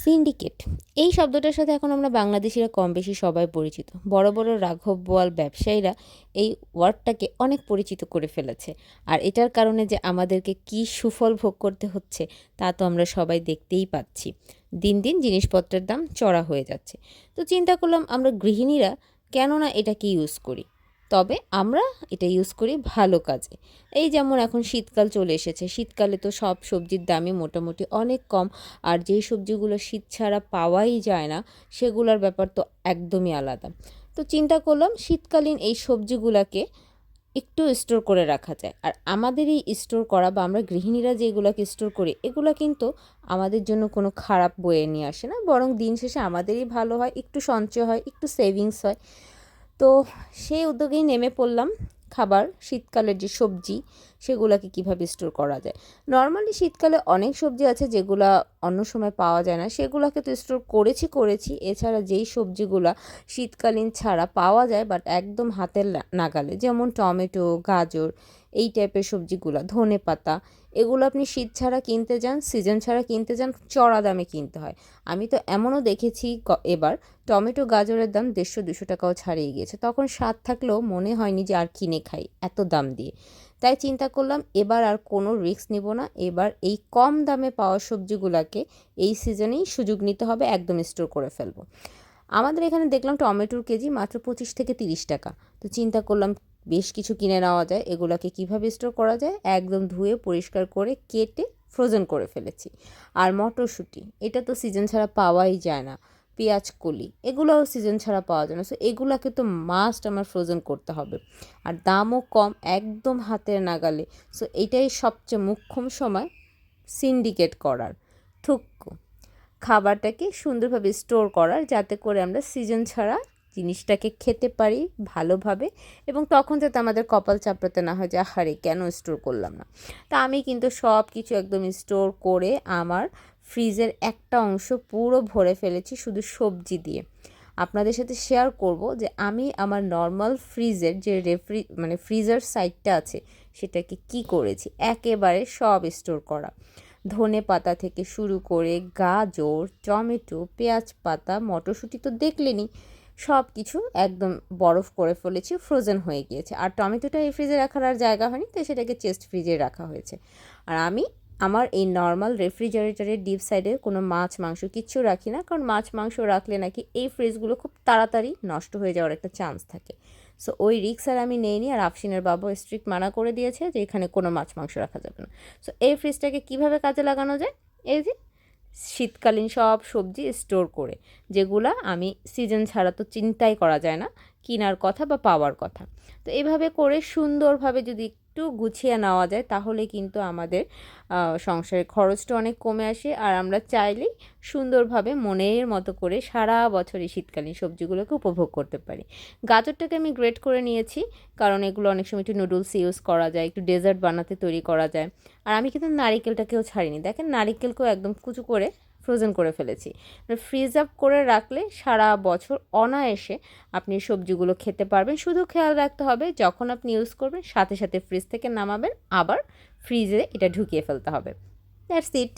Syndicate এই শব্দটার সাথে এখন আমরা বাংলাদেশিরা কম বেশি সবাই পরিচিত। বড় বড় রাঘব বোয়াল ব্যবসায়ীরা এই ওয়ার্ডটাকে অনেক পরিচিত করে ফেলেছে। আর এটার কারণে যে আমাদেরকে কি সুফল ভোগ করতে হচ্ছে তা তো আমরা সবাই দেখতেই পাচ্ছি। দিন দিন জিনিসপত্রের দাম চড়া হয়ে যাচ্ছে। তো চিন্তা করলাম আমরা গৃহিণীরা কেন না এটাকে ইউজ করি। তবে আমরা এটা ইউজ করি ভালো কাজে। এই যেমন এখন শীতকাল চলে এসেছে, শীতকালে তো সব সবজির দামই মোটামুটি অনেক কম। আর যেই সবজিগুলো শীত ছাড়া পাওয়াই যায় না সেগুলোর ব্যাপার তো একদমই আলাদা। তো চিন্তা করলাম শীতকালীন এই সবজিগুলোকে একটু স্টোর করে রাখা যায়। আর আমাদের এই স্টোর করা বা আমরা গৃহিণীরা যেগুলোকে স্টোর করি এগুলো কিন্তু আমাদের জন্য কোনো খারাপ বয়ে নিয়ে আসে না, বরং দিন শেষে আমাদেরই ভালো হয়, একটু সঞ্চয় হয়, একটু সেভিংস হয়। তো সেই উদ্যোগেই নেমে পড়লাম। খাবার শীতকালের যে সবজি সেগুলোকে কিভাবে স্টোর করা যায়। নর্মালি শীতকালে অনেক সবজি আছে যেগুলা অন্য সময় পাওয়া যায় না, সেগুলোকে তো স্টোর করেছি। এছাড়া যেই সবজিগুলা শীতকালীন ছাড়া পাওয়া যায় বাট একদম হাতের নাগালে, যেমন টমেটো, গাজর, এই টাইপের সবজিগুলো, ধনেপাতা, এগুলো আপনি শীত ছাড়া কিনতে যান, সিজন ছাড়া কিনতে যান, চড়া দামে কিনতে হয়। আমি তো এমনও দেখেছি এবার টমেটো গাজরের দাম 150-200 টাকাও ছাড়িয়ে গিয়েছে। তখন স্বাদ থাকলেও মনে হয়নি যে আর কিনে খাই এত দাম দিয়ে। তাই চিন্তা করলাম এবার আর কোনো রিস্ক নিব না, এবার এই কম দামে পাওয়া সবজিগুলোকে এই সিজনেই সুযোগ নিতে হবে, একদম স্টোর করে ফেলবো। আমাদের এখানে দেখলাম টমেটোর কেজি মাত্র 25 থেকে 30 টাকা। তো চিন্তা করলাম বেশ কিছু কিনে নেওয়া যায়। এগুলোকে কিভাবে স্টোর করা যায়, একদম ধুয়ে পরিষ্কার করে কেটে ফ্রোজেন করে ফেলেছি। আর মটরশুঁটি, এটা তো সিজন ছাড়া পাওয়াই যায় না। পেঁয়াজ কলি, এগুলোও সিজন ছাড়া পাওয়া যায় না। সো এগুলোকে তো মাস্ট আমার ফ্রোজেন করতে হবে। আর দামও কম, একদম হাতের নাগালে। সো এটাই সবচেয়ে মোক্ষম সময় সিন্ডিকেট করার, থুক্কু খাবারটাকে সুন্দরভাবে স্টোর করার, যাতে করে আমরা সিজন ছাড়া জিনিসটাকে খেতে পারি ভালোভাবে, এবং তখন যাতে আমাদের কপাল চাপড়াতে না হয় যে আহারে কেন স্টোর করলাম না। তা আমি কিন্তু সব কিছু একদম স্টোর করে আমার ফ্রিজের একটা অংশ পুরো ভরে ফেলেছি শুধু সবজি দিয়ে। আপনাদের সাথে শেয়ার করব যে আমি আমার নর্মাল ফ্রিজের যে ফ্রিজার সাইডটা আছে সেটাকে কি করেছি, একেবারে সব স্টোর করা। ধনে পাতা থেকে শুরু করে গাজর, টমেটো, পেঁয়াজ পাতা, মটরশুঁটি তো দেখলেনই, সব কিছু একদম বরফ করে ফেলেছি, ফ্রোজেন হয়ে গিয়েছে। আর টমেটোটা এই ফ্রিজে রাখার আর জায়গা হয়নি, তাই সেটাকে চেস্ট ফ্রিজে রাখা হয়েছে। আর আমি আমার এই নর্মাল রেফ্রিজারেটরের ডিপ সাইডে কোনো মাছ মাংস কিচ্ছু রাখি না, কারণ মাছ মাংস রাখলে নাকি এই ফ্রিজগুলো খুব তাড়াতাড়ি নষ্ট হয়ে যাওয়ার একটা চান্স থাকে। সো ওই রিস্ক আর আমি নেইনি। আর আফসিনের বাবা স্ট্রিক্ট মানা করে দিয়েছে যে এখানে কোনো মাছ মাংস রাখা যাবে না। সো এই ফ্রিজটাকে কিভাবে কাজে লাগানো যায়, এই যে শীতকালীন সব সবজি স্টোর করে, যেগুলা আমি সিজন ছাড়া তো চিন্তাই করা যায় না কেনার কথা বা পাওয়ার কথা। তো এইভাবে করে সুন্দরভাবে যদি একটু গুছিয়ে নেওয়া যায় তাহলে কিন্তু আমাদের সংসারের খরচটা অনেক কমে আসে। আর আমরা চাইলেই সুন্দরভাবে মনের মতো করে সারা বছর এই শীতকালীন সবজিগুলোকে উপভোগ করতে পারি। গাজরটাকে আমি গ্রেট করে নিয়েছি, কারণ এগুলো অনেক সময় একটু নুডলস ইউজ করা যায়, একটু ডেজার্ট বানাতে তৈরি করা যায়। আর আমি কিন্তু নারিকেলটাকেও ছাড়িনি, দেখেন নারিকেলকেও একদম কুচু করে ফ্রোজেন করে ফেলেছি। ফ্রিজ আপ করে রাখলে সারা বছর অনায়াসে আপনি সবজিগুলো খেতে পারবেন। শুধু খেয়াল রাখতে হবে যখন আপনি ইউজ করবেন সাথে সাথে ফ্রিজ থেকে নামাবেন, আবার ফ্রিজে এটা ঢুকিয়ে ফেলতে হবে। That's it.